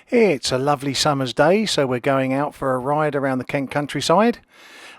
It's a lovely summer's day, so we're going out for a ride around the Kent countryside.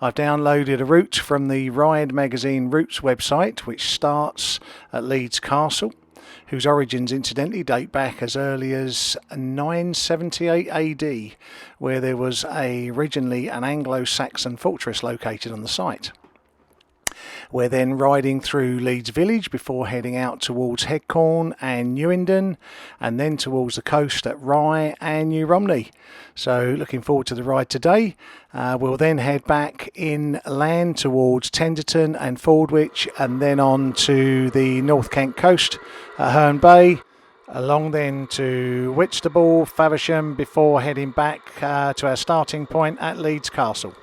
I've downloaded a route from the Ride Magazine Routes website, which starts at Leeds Castle, whose origins incidentally date back as early as 978 AD, where there was originally an Anglo-Saxon fortress located on the site. We're then riding through Leeds village before heading out towards Headcorn and Newington, and then towards the coast at Rye and New Romney. So looking forward to the ride today. We'll then head back inland towards Tenderton and Fordwich, and then on to the North Kent coast at Herne Bay, along then to Whitstable, Faversham, before heading back to our starting point at Leeds Castle.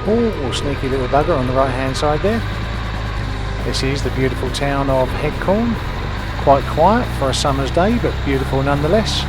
Oh, sneaky little bugger on the right hand side there. This is the beautiful town of Headcorn. Quite quiet for a summer's day, but beautiful nonetheless.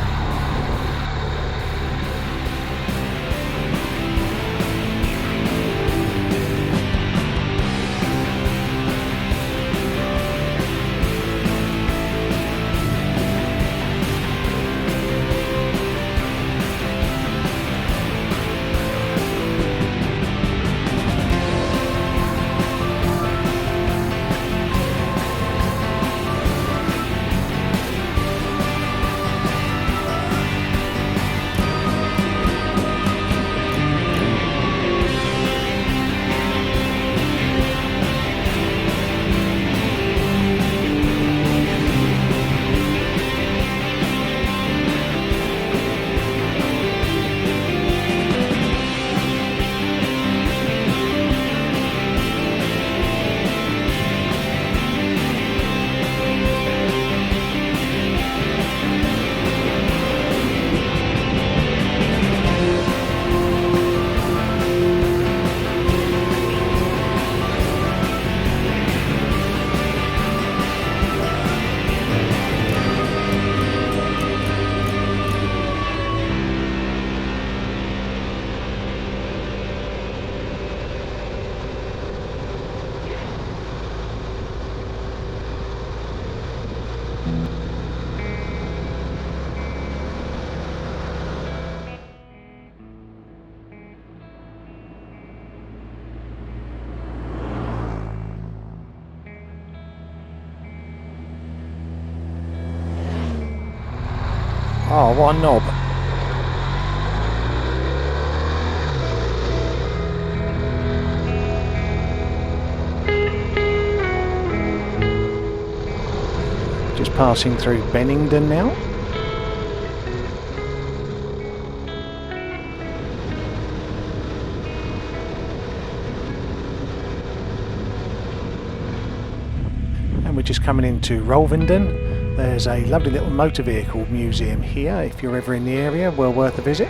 Oh, what a knob. Just passing through Benningdon now. And we're just coming into Rolvenden. There's a lovely little motor vehicle museum here. If you're ever in the area, well worth a visit.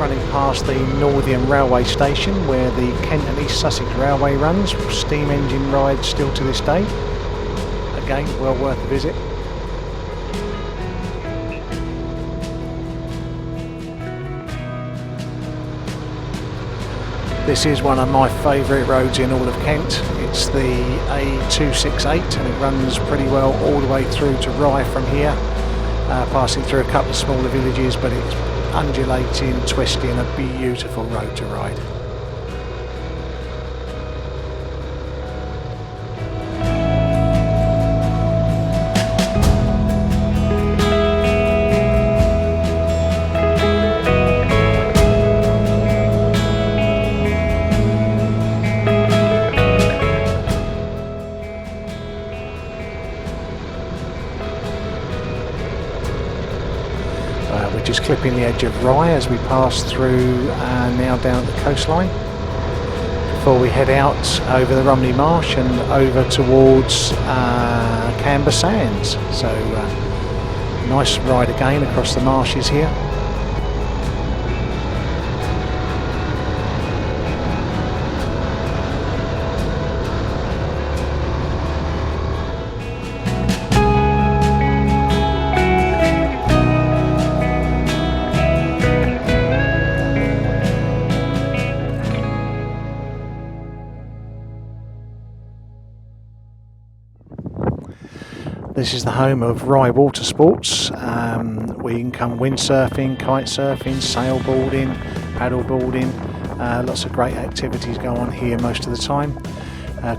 running past the Northian Railway Station where the Kent and East Sussex Railway runs. Steam engine ride still to this day. Again, well worth a visit. This is one of my favourite roads in all of Kent. It's the A268 and it runs pretty well all the way through to Rye from here, passing through a couple of smaller villages, but it's undulating, twisting, a beautiful road to ride. We're just clipping the edge of Rye as we pass through now down at the coastline before we head out over the Romney Marsh and over towards Camber Sands. So nice ride again across the marshes here. This is the home of Rye Water Sports, where you can come windsurfing, kite surfing, sailboarding, paddleboarding. Lots of great activities go on here most of the time.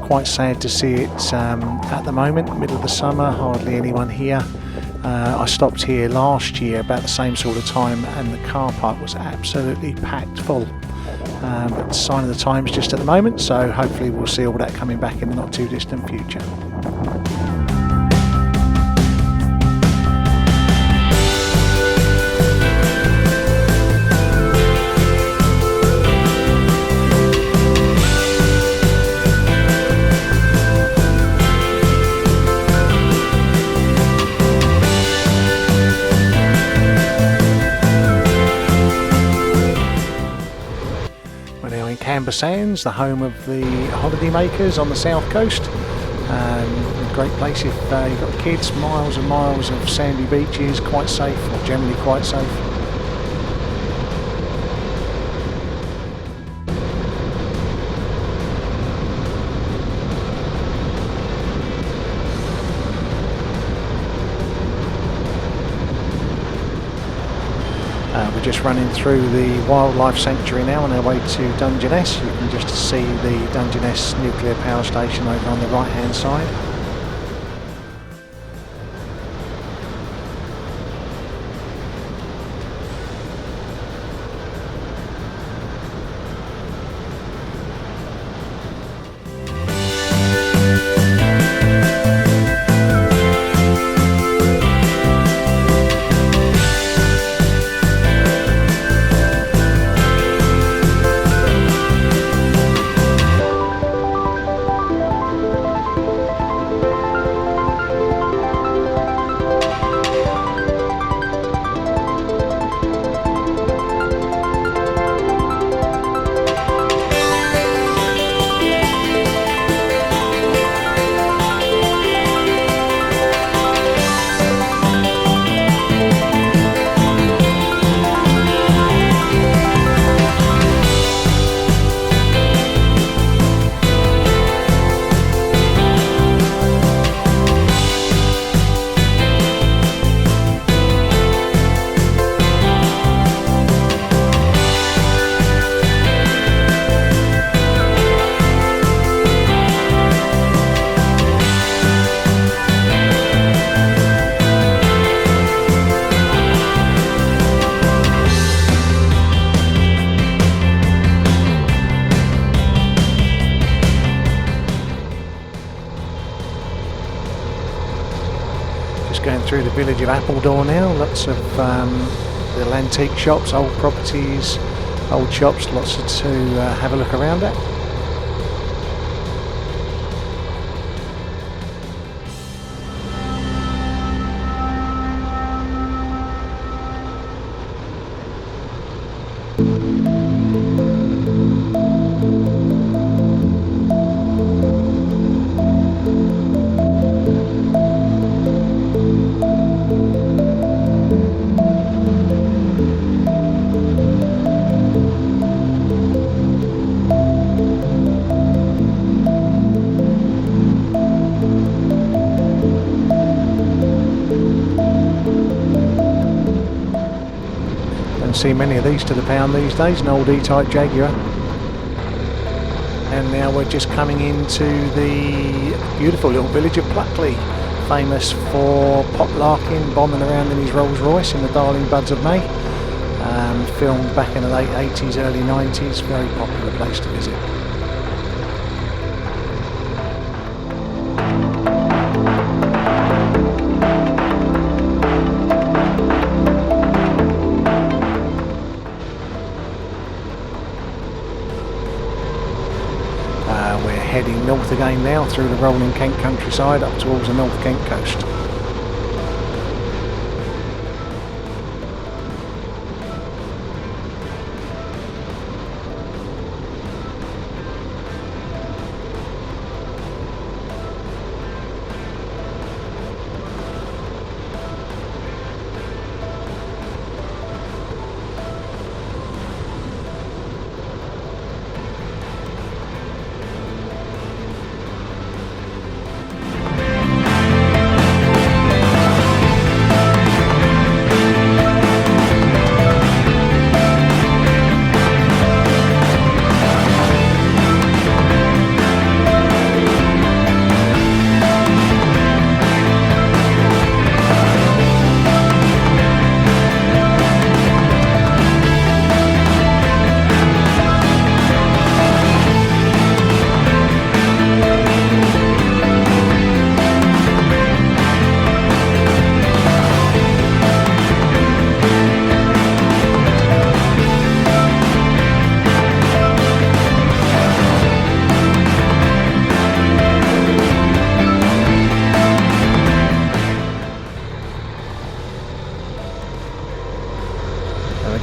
Quite sad to see it at the moment, middle of the summer, hardly anyone here. I stopped here last year about the same sort of time and the car park was absolutely packed full. But sign of the times just at the moment, so hopefully we'll see all that coming back in the not too distant future. Camber Sands, the home of the holidaymakers on the south coast. A great place if you've got kids. Miles and miles of sandy beaches, quite safe, or generally quite safe. We're just running through the wildlife sanctuary now on our way to Dungeness. You can just see the Dungeness nuclear power station over on the right hand side. Going through the village of Appledore now, lots of little antique shops, old properties, old shops, lots to have a look around at. See many of these to the pound these days, an old E-Type Jaguar. And now we're just coming into the beautiful little village of Pluckley, famous for Pop Larkin bombing around in his Rolls Royce in the darling buds of May. Filmed back in the late 80s, early 90s, very popular place to visit. We're heading north again now through the rolling Kent countryside up towards the North Kent coast.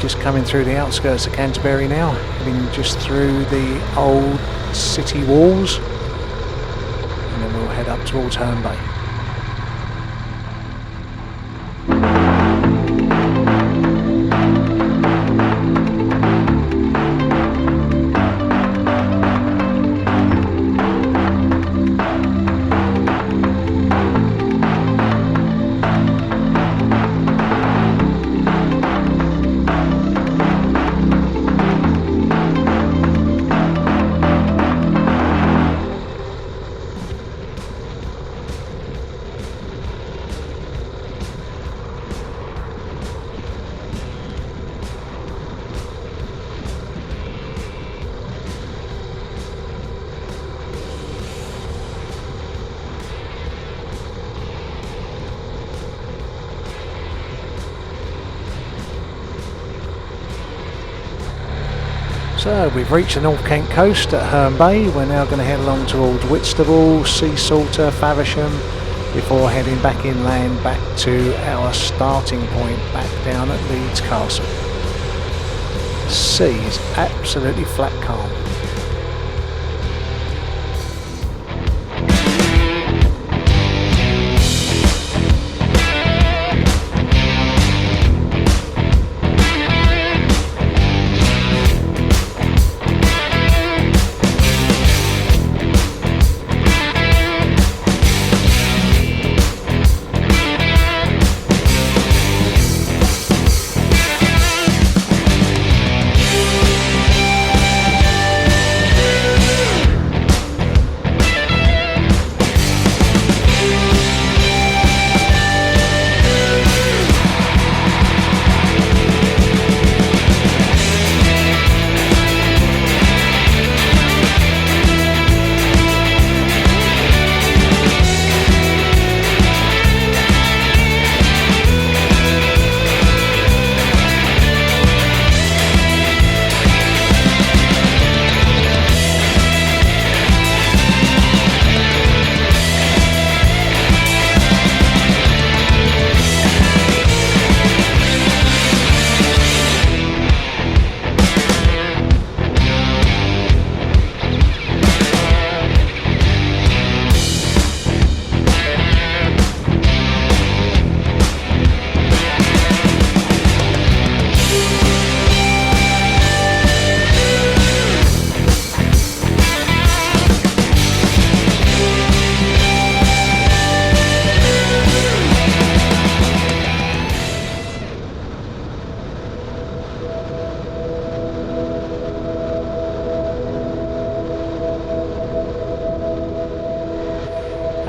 Just coming through the outskirts of Canterbury now, heading just through the old city walls, and then we'll head up towards Herne Bay. So we've reached the North Kent coast at Herne Bay. We're now going to head along towards Whitstable, Seasalter, Faversham, before heading back inland back to our starting point back down at Leeds Castle. The sea is absolutely flat calm.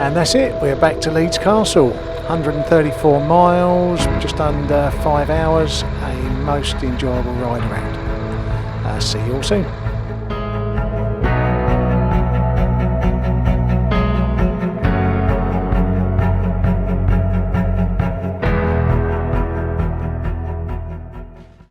And that's it, we're back to Leeds Castle. 134 miles, just under 5 hours, a most enjoyable ride around. See you all soon.